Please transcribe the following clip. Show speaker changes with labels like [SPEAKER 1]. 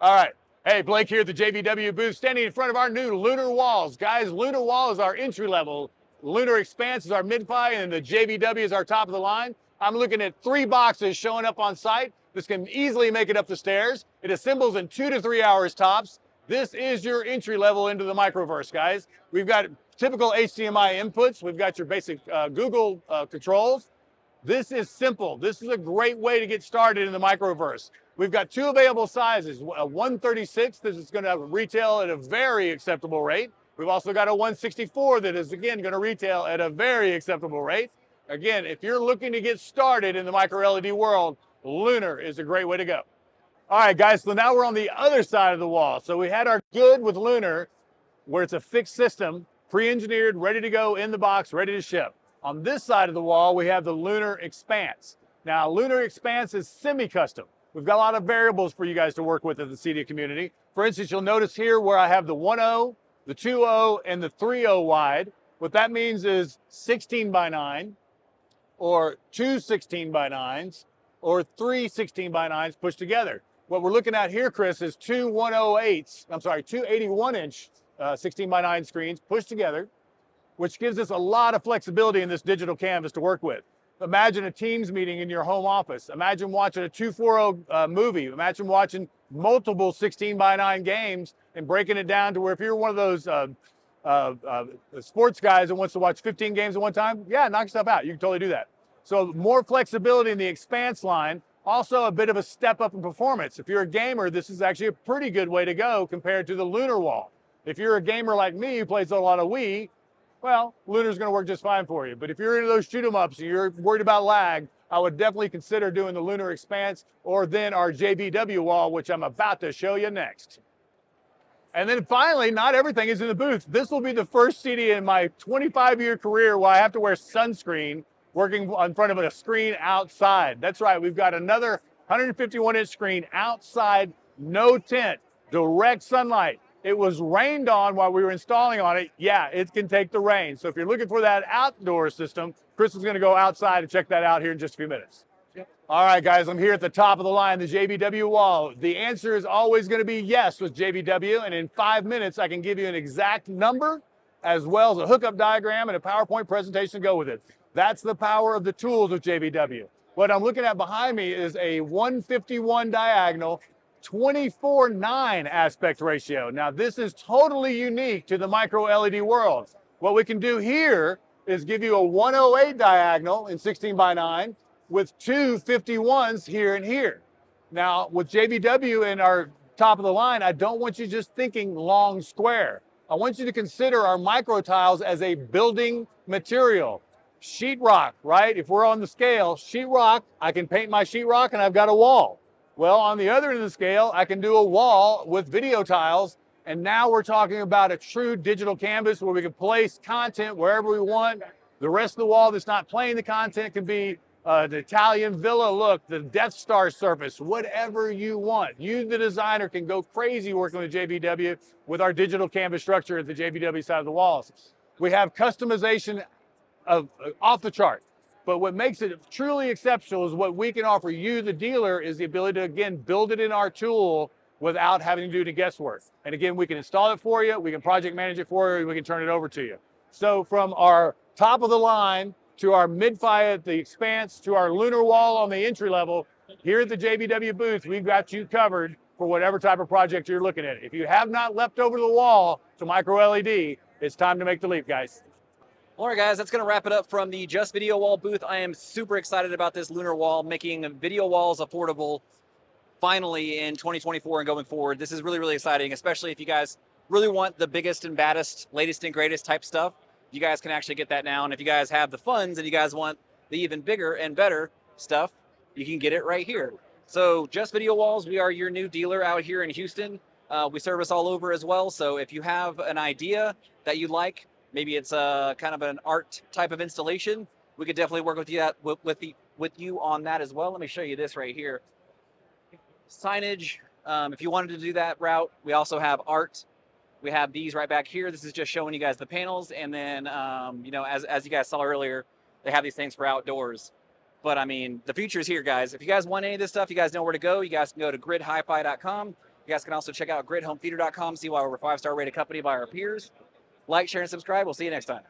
[SPEAKER 1] All right. Hey, Blake here at the JVW booth, standing in front of our new Lunar Walls. Guys, Lunar Wall is our entry level. Lunar Expanse is our mid-fi, and the JVW is our top of the line. I'm looking at 3 boxes showing up on site. This can easily make it up the stairs. It assembles in 2 to 3 hours tops. This is your entry level into the microverse, guys. We've got typical HDMI inputs. We've got your basic Google controls. This is simple. This is a great way to get started in the microverse. We've got 2 available sizes, a 136, this is going to retail at a very acceptable rate. We've also got a 164 that is, again, going to retail at a very acceptable rate. Again, if you're looking to get started in the micro LED world, Lunar is a great way to go. All right, guys, so now we're on the other side of the wall. So we had our good with Lunar, where it's a fixed system, pre-engineered, ready to go in the box, ready to ship. On this side of the wall, we have the Lunar Expanse. Now, Lunar Expanse is semi-custom. We've got a lot of variables for you guys to work with in the Cedia community. For instance, you'll notice here where I have the 1.0, the 2.0, and the 3.0 wide. What that means is 16 by 9, or 2 16 by 9s, or 3 16 by 9s pushed together. What we're looking at here, Chris, is 2 108s, I'm sorry, 2 81-inch 16 by 9 screens pushed together, which gives us a lot of flexibility in this digital canvas to work with. Imagine a Teams meeting in your home office. Imagine watching a 240 movie. Imagine watching multiple 16 by 9 games and breaking it down to where if you're one of those sports guys that wants to watch 15 games at one time, yeah, knock yourself out. You can totally do that. So more flexibility in the Expanse line, also a bit of a step up in performance. If you're a gamer, this is actually a pretty good way to go compared to the Lunar Wall. If you're a gamer like me who plays a lot of Wii, well, Lunar's going to work just fine for you. But if you're into those shoot 'em ups and you're worried about lag, I would definitely consider doing the Lunar Expanse or then our JVW wall, which I'm about to show you next. And then finally, not everything is in the booth. This will be the first Cedia in my 25-year career where I have to wear sunscreen working in front of a screen outside. That's right, we've got another 151-inch screen outside, no tent, direct sunlight. It was rained on while we were installing on it. Yeah, it can take the rain. So if you're looking for that outdoor system, Chris is going to go outside and check that out here in just a few minutes. Yep. All right, guys, I'm here at the top of the line, the JVW wall. The answer is always going to be yes with JVW, and in 5 minutes, I can give you an exact number as well as a hookup diagram and a PowerPoint presentation to go with it. That's the power of the tools of JVW. What I'm looking at behind me is a 151 diagonal, 24:9 aspect ratio. Now, this is totally unique to the micro LED world. What we can do here is give you a 108 diagonal in 16 by 9 with 2 51s here and here. Now, with JVW in our top of the line, I don't want you just thinking long square. I want you to consider our micro tiles as a building material. Sheetrock, right? If we're on the scale, sheetrock, I can paint my sheetrock and I've got a wall. Well, on the other end of the scale, I can do a wall with video tiles, and now we're talking about a true digital canvas where we can place content wherever we want. The rest of the wall that's not playing the content can be the Italian villa look, the Death Star surface, whatever you want. You, the designer, can go crazy working with JVW with our digital canvas structure at the JVW side of the walls. We have customization of off the chart. But what makes it truly exceptional is what we can offer you, the dealer, is the ability to, again, build it in our tool without having to do the guesswork. And again, we can install it for you, we can project manage it for you, and we can turn it over to you. So from our top of the line to our mid-fi at the Expanse to our Lunar Wall on the entry level, here at the JVW booth, we've got you covered for whatever type of project you're looking at. If you have not leapt over the wall to micro LED, it's time to make the leap, guys.
[SPEAKER 2] All right, guys, that's going to wrap it up from the Just Video Wall booth. I am super excited about this Lunar Wall, making video walls affordable finally in 2024 and going forward. This is really, really exciting, especially if you guys really want the biggest and baddest, latest and greatest type stuff. You guys can actually get that now. And if you guys have the funds and you guys want the even bigger and better stuff, you can get it right here. So Just Video Walls, we are your new dealer out here in Houston. We service all over as well. So if you have an idea that you like, maybe it's a kind of an art type of installation, we could definitely work with you with you on that as well. Let me show you this right here. Signage, if you wanted to do that route, we also have art. We have these right back here. This is just showing you guys the panels. And then, you know, as you guys saw earlier, they have these things for outdoors. But I mean, the future is here, guys. If you guys want any of this stuff, you guys know where to go. You guys can go to gridhifi.com. You guys can also check out gridhometheater.com, see why we're a 5-star rated company by our peers. Like, share, and subscribe. We'll see you next time.